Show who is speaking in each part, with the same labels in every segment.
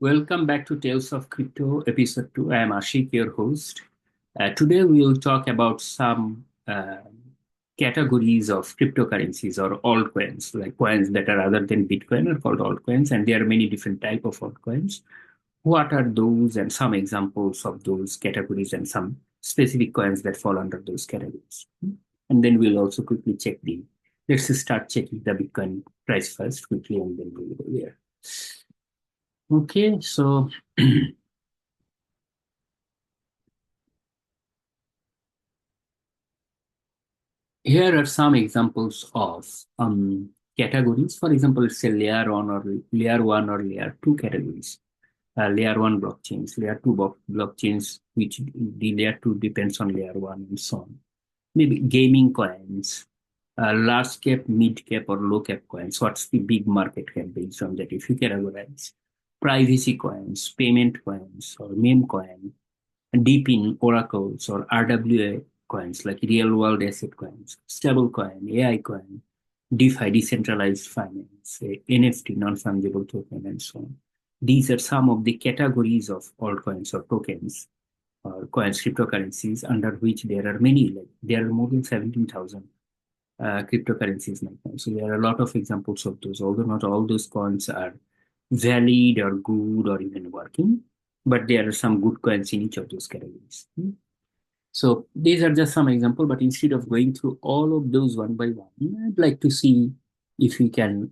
Speaker 1: Welcome back to Tales of Crypto, episode 2. I am Ashik, your host. Today we will talk about some categories of cryptocurrencies or altcoins, like coins that are other than Bitcoin are called altcoins, and there are many different type of altcoins. What are those and some examples of those categories and some specific coins that fall under those categories? And then we'll also quickly let's start checking the Bitcoin price first quickly and then we'll go there. Okay, so here are some examples of categories. For example, it's a layer one or layer two categories. Layer one blockchains, layer two blockchains, which the layer two depends on layer one and so on. Maybe gaming coins, large cap, mid cap, or low cap coins. What's the big market cap based on that? If you categorize privacy coins, payment coins, or meme coin, deep in oracles or RWA coins like real world asset coins, stable coin, AI coin, DeFi, decentralized finance, NFT, non fungible token, and so on. These are some of the categories of altcoins or tokens or coins, cryptocurrencies, under which there are many, like there are more than 17,000 cryptocurrencies right now. So there are a lot of examples of those, although not all those coins are valid or good or even working, but there are some good coins in each of those categories. So these are just some example, but instead of going through all of those one by one, I'd like to see if we can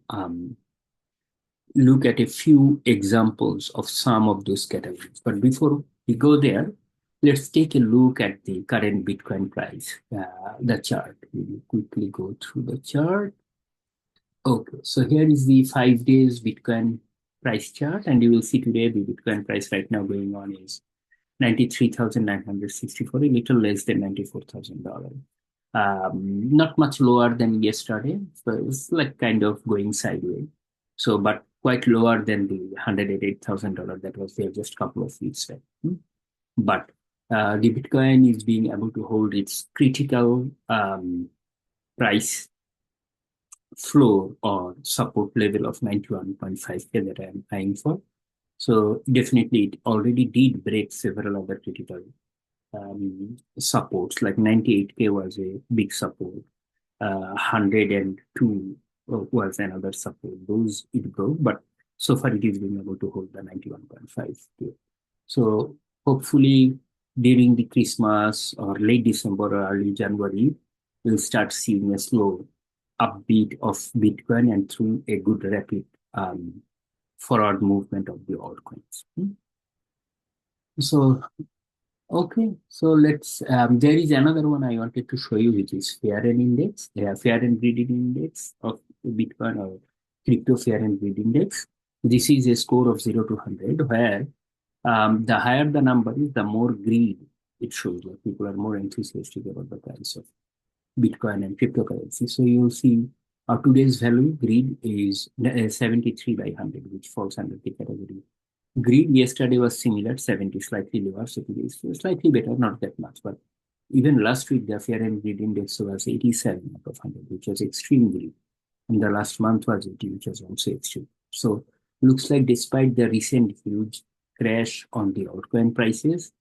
Speaker 1: look at a few examples of some of those categories. But before we go there, let's take a look at the current Bitcoin price, the chart. We'll quickly go through the chart. Okay, so here is the 5 days Bitcoin price chart, and you will see today the Bitcoin price right now going on is 93,964, a little less than $94,000. Not much lower than yesterday, so it's like kind of going sideways. So, but quite lower than the $108,000 that was there just a couple of weeks back. But the Bitcoin is being able to hold its critical price floor or support level of 91.5K that I'm eyeing for. So definitely it already did break several other critical supports, like 98K was a big support, 102 was another support. Those it broke, but so far it is being able to hold the 91.5K. So hopefully during the Christmas or late December or early January, we'll start seeing a slow upbeat of Bitcoin and through a good rapid forward movement of the altcoins. So, okay, so there is another one I wanted to show you, which is Fair and Index, Fair and Greed Index of Bitcoin or Crypto Fair and Greed Index. This is a score of 0 to 100, where the higher the number is, the more greed it shows. Like people are more enthusiastic about the price of Bitcoin and cryptocurrency. So you'll see today's value, greed is 73 by 100, which falls under the category. Greed yesterday was similar, 70, slightly lower. So today is slightly better, not that much. But even last week, the Fear and Greed Index was 87 out of 100, which was extreme greed. And the last month was 80, which was also extreme. So looks like despite the recent huge crash on the altcoin prices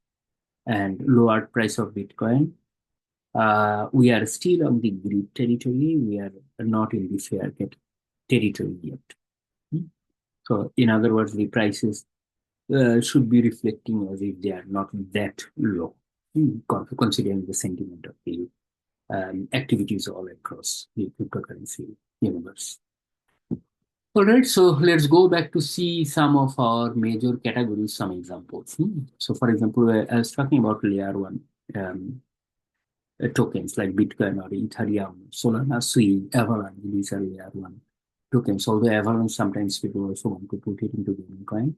Speaker 1: and lower price of Bitcoin, we are still on the greed territory. We are not in the fair territory yet. So in other words, the prices should be reflecting as if they are not that low, considering the sentiment of the activities all across the cryptocurrency universe. All right, so let's go back to see some of our major categories, some examples. So, for example, I was talking about layer one tokens like Bitcoin or Ethereum, Solana, Sui, Avalanche. These are layer one tokens. Although Avalanche, sometimes people also want to put it into gaming coin.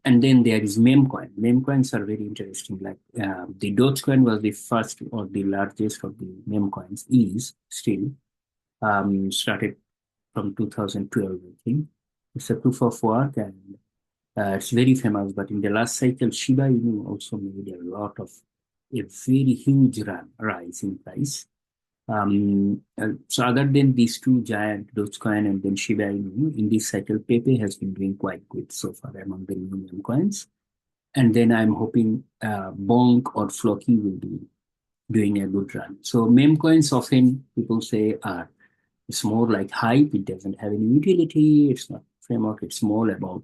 Speaker 1: And then there is meme coin. Meme coins are very interesting. Like the Dogecoin was the first or the largest of the meme coins, is still started from 2012, I think. It's a proof of work and it's very famous. But in the last cycle, Shiba Inu also made a very huge rise in price. So other than these two giant Dogecoin and then Shiba Inu, in this cycle, Pepe has been doing quite good so far among the new meme coins. And then I'm hoping Bonk or Flocky will be doing a good run. So meme coins often people say are it's more like hype. It doesn't have any utility. It's not framework. It's more about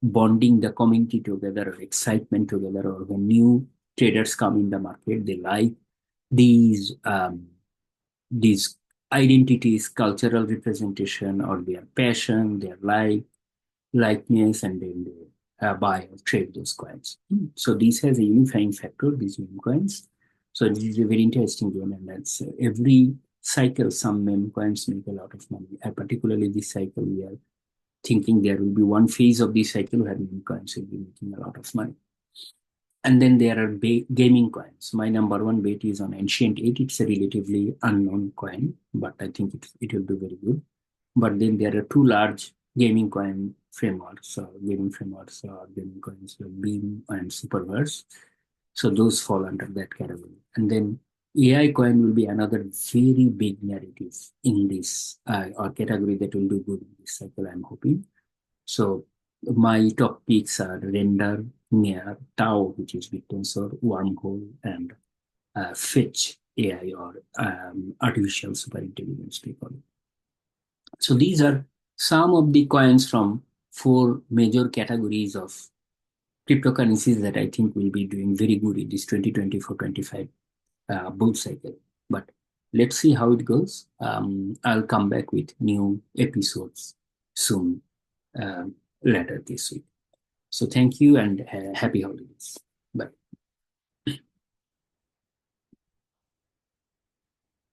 Speaker 1: bonding the community together or excitement together. Or when new traders come in the market, they like these these identities, cultural representation, or their passion, their likeness, and then they buy or trade those coins. So this has a unifying factor, these meme coins. So this is a very interesting game, and that's every cycle some meme coins make a lot of money. And particularly this cycle, we are thinking there will be one phase of this cycle where meme coins will be making a lot of money. And then there are gaming coins. My number one bet is on Ancient 8. It's a relatively unknown coin, but I think it will do very good. But then there are two large gaming coin frameworks, gaming coins like Beam and Superverse. So those fall under that category. And then AI coin will be another very big narrative in this or category that will do good in this cycle, I'm hoping. So my top picks are Render, Near, Tau, which is big tensor, Wormhole, and Fetch AI or artificial superintelligence, we call it. So these are some of the coins from four major categories of cryptocurrencies that I think will be doing very good in this 2024-25 bull cycle. But let's see how it goes. I'll come back with new episodes soon, later this week. So thank you and happy holidays.